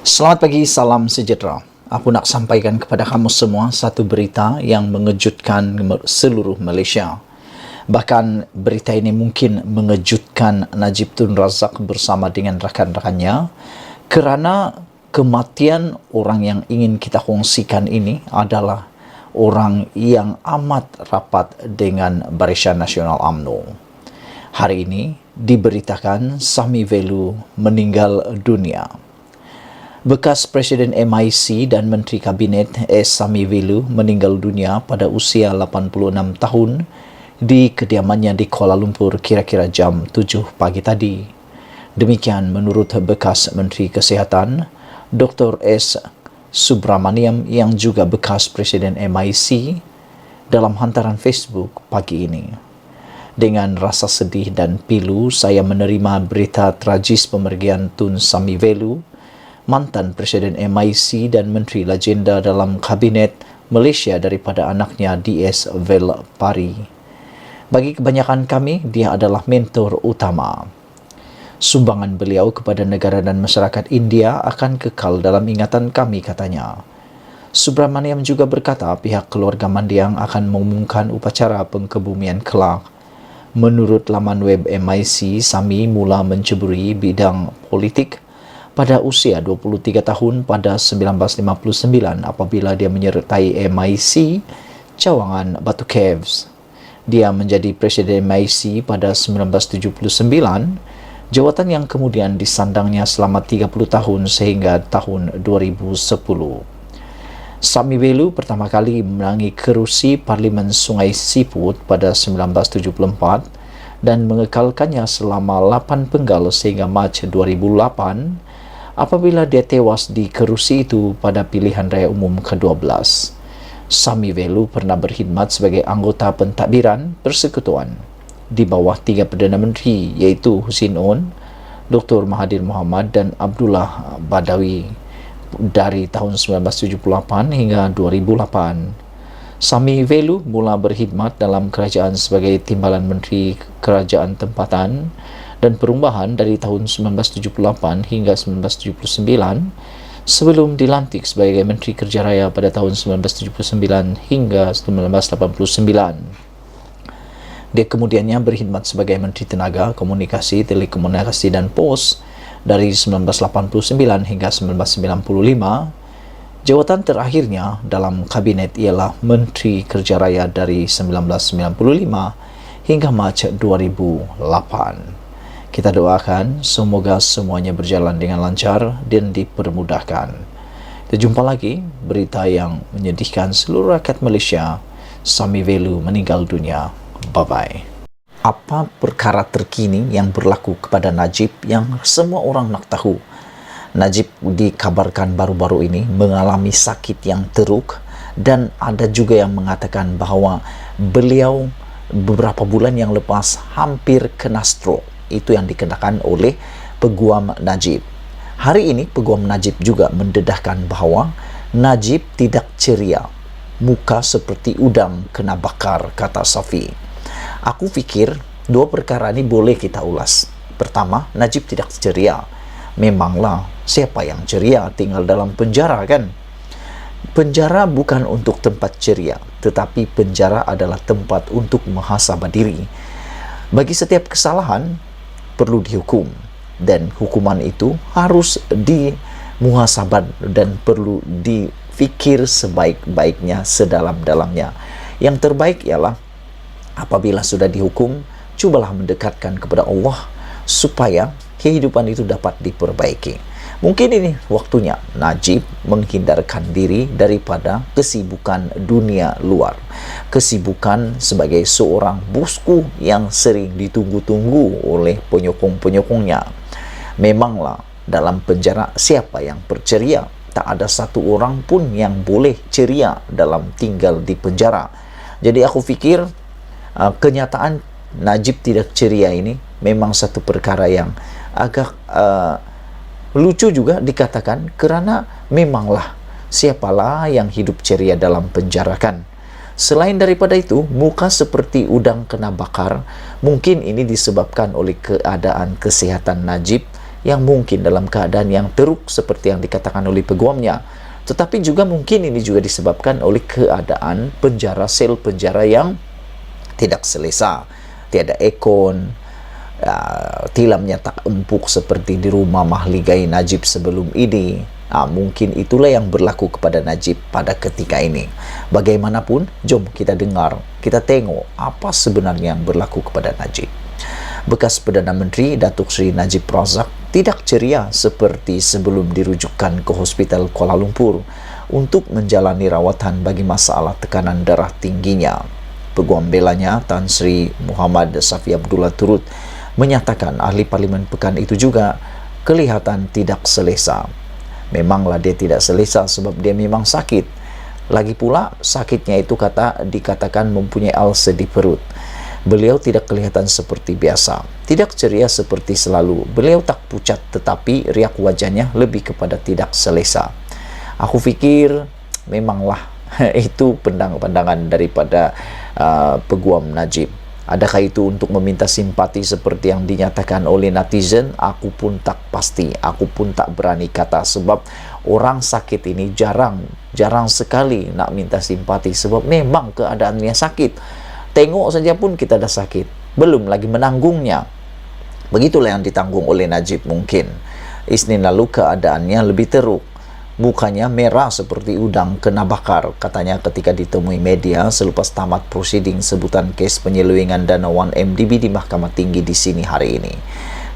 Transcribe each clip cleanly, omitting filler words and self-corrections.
Selamat pagi, salam sejahtera. Aku nak sampaikan kepada kamu semua satu berita yang mengejutkan seluruh Malaysia. Bahkan berita ini mungkin mengejutkan Najib Tun Razak bersama dengan rakan-rakannya kerana kematian orang yang ingin kita kongsikan ini adalah orang yang amat rapat dengan Barisan Nasional UMNO. Hari ini diberitakan Sami Velu meninggal dunia. Bekas Presiden MIC dan Menteri Kabinet Sami Velu meninggal dunia pada usia 86 tahun di kediamannya di Kuala Lumpur kira-kira jam 7 pagi tadi. Demikian menurut bekas Menteri Kesihatan, Dr. S. Subramaniam yang juga bekas Presiden MIC dalam hantaran Facebook pagi ini. Dengan rasa sedih dan pilu, saya menerima berita tragis pemergian Tun Sami Velu, mantan Presiden MIC dan Menteri Legenda dalam Kabinet Malaysia daripada anaknya D.S. Velpari. Bagi kebanyakan kami, dia adalah mentor utama. Sumbangan beliau kepada negara dan masyarakat India akan kekal dalam ingatan kami, katanya. Subramaniam juga berkata pihak keluarga Mandiang akan mengumumkan upacara pengkebumian kelak. Menurut laman web MIC, Sami mula menceburi bidang politik pada usia 23 tahun pada 1959 apabila dia menyertai MIC cawangan Batu Caves. Dia menjadi Presiden MIC pada 1979, jawatan yang kemudian disandangnya selama 30 tahun sehingga tahun 2010. Sami Velu pertama kali menangi kerusi Parlimen Sungai Siput pada 1974 dan mengekalkannya selama 8 penggal sehingga Mac 2008 apabila dia tewas di kerusi itu pada pilihan raya umum ke-12. Sami Velu pernah berkhidmat sebagai anggota pentadbiran persekutuan di bawah 3 Perdana Menteri iaitu Husin On, Dr. Mahathir Mohamad dan Abdullah Badawi dari tahun 1978 hingga 2008. Sami Velu mula berkhidmat dalam kerajaan sebagai Timbalan Menteri Kerajaan Tempatan dan Perubahan dari tahun 1978 hingga 1979 sebelum dilantik sebagai Menteri Kerja Raya pada tahun 1979 hingga 1989. Dia kemudiannya berkhidmat sebagai Menteri Tenaga, Komunikasi, Telekomunikasi dan Pos dari 1989 hingga 1995. Jawatan terakhirnya dalam kabinet ialah Menteri Kerja Raya dari 1995 hingga Mac 2008. Kita doakan semoga semuanya berjalan dengan lancar dan dipermudahkan. Kita jumpa lagi berita yang menyedihkan seluruh rakyat Malaysia. Sami Velu meninggal dunia. Bye-bye. Apa perkara terkini yang berlaku kepada Najib yang semua orang nak tahu? Najib dikabarkan baru-baru ini mengalami sakit yang teruk dan ada juga yang mengatakan bahawa beliau beberapa bulan yang lepas hampir kena stroke. Itu yang dikenakan oleh Peguam Najib. Hari ini Peguam Najib juga mendedahkan bahawa Najib tidak ceria, muka seperti udang kena bakar, kata Safi. Aku fikir dua perkara ini boleh kita ulas. Pertama, Najib tidak ceria. Memanglah, siapa yang ceria tinggal dalam penjara, kan? Penjara bukan untuk tempat ceria, tetapi penjara adalah tempat untuk muhasabah diri. Bagi setiap kesalahan perlu dihukum dan hukuman itu harus dimuhasabah dan perlu difikir sebaik-baiknya, sedalam-dalamnya. Yang terbaik ialah apabila sudah dihukum, cubalah mendekatkan kepada Allah supaya kehidupan itu dapat diperbaiki. Mungkin ini waktunya Najib menghindarkan diri daripada kesibukan dunia luar. Kesibukan sebagai seorang bosku yang sering ditunggu-tunggu oleh penyokong-penyokongnya. Memanglah dalam penjara siapa yang berceria? Tak ada satu orang pun yang boleh ceria dalam tinggal di penjara. Jadi aku fikir kenyataan Najib tidak ceria ini memang satu perkara yang agak lucu juga dikatakan kerana memanglah siapalah yang hidup ceria dalam penjara, kan? Selain daripada itu, muka seperti udang kena bakar, mungkin ini disebabkan oleh keadaan kesihatan Najib yang mungkin dalam keadaan yang teruk seperti yang dikatakan oleh peguamnya. Tetapi juga mungkin ini juga disebabkan oleh keadaan penjara, sel penjara yang tidak selesa, tiada aircon, tilamnya tak empuk seperti di rumah mahligai Najib sebelum ini. Mungkin itulah yang berlaku kepada Najib pada ketika ini. Bagaimanapun, jom kita dengar, kita tengok apa sebenarnya yang berlaku kepada Najib. Bekas Perdana Menteri Datuk Seri Najib Razak tidak ceria seperti sebelum dirujukkan ke Hospital Kuala Lumpur untuk menjalani rawatan bagi masalah tekanan darah tingginya. Peguam belanya Tan Sri Muhammad Safi Abdullah turut menyatakan ahli Parlimen Pekan itu juga kelihatan tidak selesa. Memanglah dia tidak selesa sebab dia memang sakit. Lagi pula sakitnya itu dikatakan mempunyai ulcer di perut. Beliau tidak kelihatan seperti biasa, tidak ceria seperti selalu. Beliau tak pucat, tetapi riak wajahnya lebih kepada tidak selesa. Aku fikir memanglah itu pandangan daripada peguam Najib. Adakah itu untuk meminta simpati seperti yang dinyatakan oleh netizen? Aku pun tak pasti, aku pun tak berani kata, sebab orang sakit ini jarang sekali nak minta simpati sebab memang keadaannya sakit. Tengok saja pun kita dah sakit, belum lagi menanggungnya. Begitulah yang ditanggung oleh Najib mungkin. Isnin lalu keadaannya lebih teruk. Mukanya merah seperti udang kena bakar, katanya ketika ditemui media selepas tamat prosiding sebutan kes penyelewengan dana 1MDB di Mahkamah Tinggi di sini hari ini.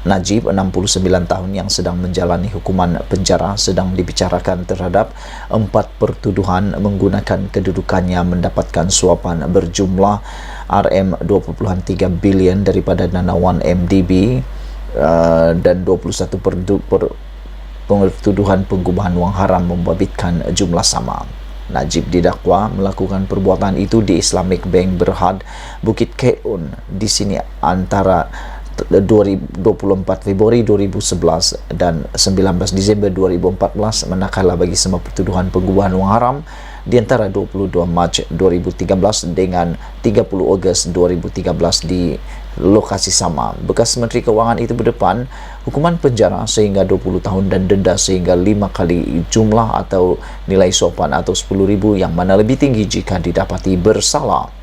Najib, 69 tahun yang sedang menjalani hukuman penjara, sedang dibicarakan terhadap 4 pertuduhan menggunakan kedudukannya mendapatkan suapan berjumlah RM2.3 bilion daripada dana 1MDB dan 21 pertuduhan pengubahan wang haram membabitkan jumlah sama. Najib didakwa melakukan perbuatan itu di Islamic Bank Berhad, Bukit Keun di sini antara 24 Februari 2011 dan 19 Disember 2014, manakala bagi semua pertuduhan pengubahan wang haram di antara 22 Mac 2013 dengan 30 Ogos 2013 di lokasi sama. Bekas Menteri Kewangan itu berdepan hukuman penjara sehingga 20 tahun dan denda sehingga 5 kali jumlah atau nilai sopan atau 10,000 yang mana lebih tinggi jika didapati bersalah.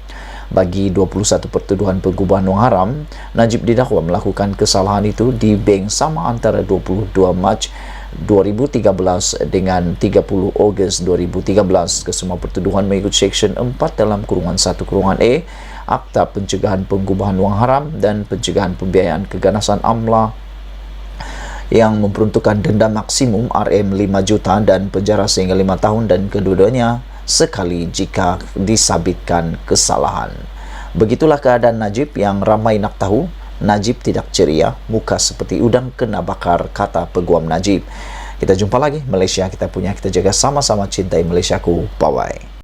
Bagi 21 pertuduhan pengubahan wang haram, Najib didakwa melakukan kesalahan itu di bank sama antara 22 Mac 2013 dengan 30 Ogos 2013. Kesemua pertuduhan mengikut Seksyen 4 dalam kurungan 1 kurungan E Akta Pencegahan Pengubahan Wang Haram dan Pencegahan Pembiayaan Keganasan AMLA yang memperuntukkan denda maksimum RM5 juta dan penjara sehingga 5 tahun dan kedua-duanya sekali jika disabitkan kesalahan. Begitulah keadaan Najib yang ramai nak tahu. Najib tidak ceria, muka seperti udang kena bakar, kata peguam Najib. Kita jumpa lagi. Malaysia kita punya, kita jaga sama-sama cintai Malaysiaku. Bye-bye.